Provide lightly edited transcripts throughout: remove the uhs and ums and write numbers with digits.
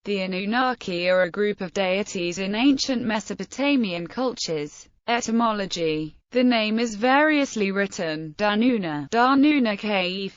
The Anunnaki are a group of deities in ancient Mesopotamian cultures. Etymology. The name is variously written, Danuna, Danuna Ke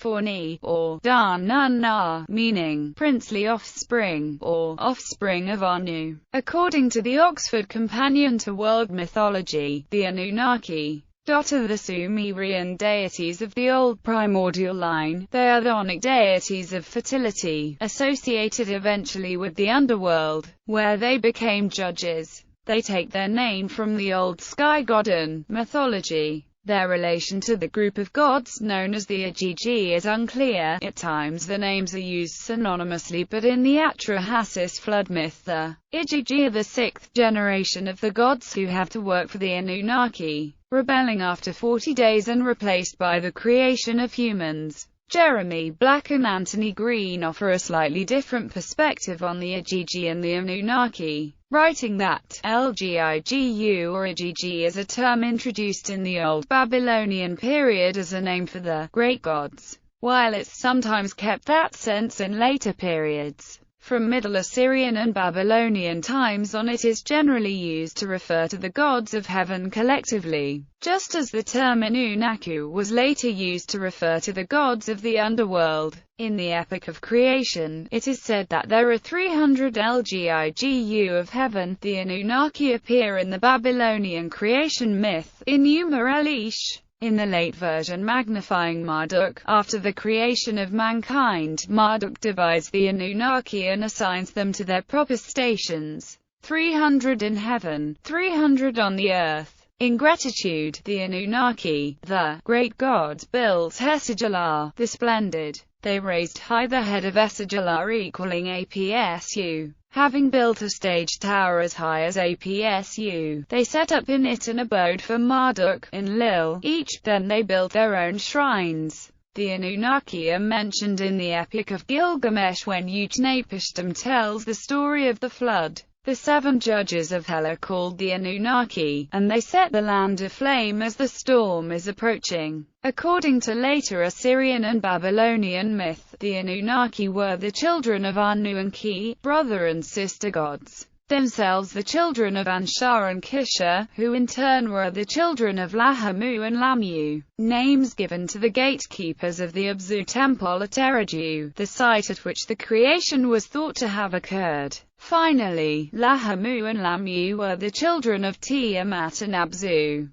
or Dan-nun-na, meaning princely offspring, or offspring of Anu. According to the Oxford Companion to World Mythology, the Anunnaki are the Sumerian deities of the old primordial line. They are the chthonic deities of fertility, associated eventually with the underworld, where they became judges. They take their name from the old sky god An mythology. Their relation to the group of gods known as the Igigi is unclear. At times the names are used synonymously, but in the Atrahasis flood myth, the Igigi are the sixth generation of the gods who have to work for the Anunnaki, rebelling after 40 days and replaced by the creation of humans. Jeremy Black and Anthony Green offer a slightly different perspective on the Igigi and the Anunnaki, writing that Lgigu or Igigi is a term introduced in the Old Babylonian period as a name for the great gods, while it's sometimes kept that sense in later periods. From Middle Assyrian and Babylonian times on, it is generally used to refer to the gods of heaven collectively, just as the term Anunnaku was later used to refer to the gods of the underworld. In the Epic of Creation, it is said that there are 300 Lgigu of heaven. The Anunnaki appear in the Babylonian creation myth, Enuma Elish. In the late version magnifying Marduk, after the creation of mankind, Marduk divides the Anunnaki and assigns them to their proper stations, 300 in heaven, 300 on the earth. In gratitude, the Anunnaki, the great gods, built Esagila, the splendid. They raised high the head of Esagila equaling Apsu. Having built a stage tower as high as Apsu, they set up in it an abode for Marduk, in Lil, each. Then they built their own shrines. The Anunnaki are mentioned in the Epic of Gilgamesh when Utnapishtim tells the story of the flood. The 7 judges of hell are called the Anunnaki, and they set the land aflame as the storm is approaching. According to later Assyrian and Babylonian myth, the Anunnaki were the children of Anu and Ki, brother and sister gods, themselves the children of Anshar and Kisha, who in turn were the children of Lahamu and Lamu, names given to the gatekeepers of the Abzu temple at Eridu, the site at which the creation was thought to have occurred. Finally, Lahamu and Lamu were the children of Tiamat and Abzu.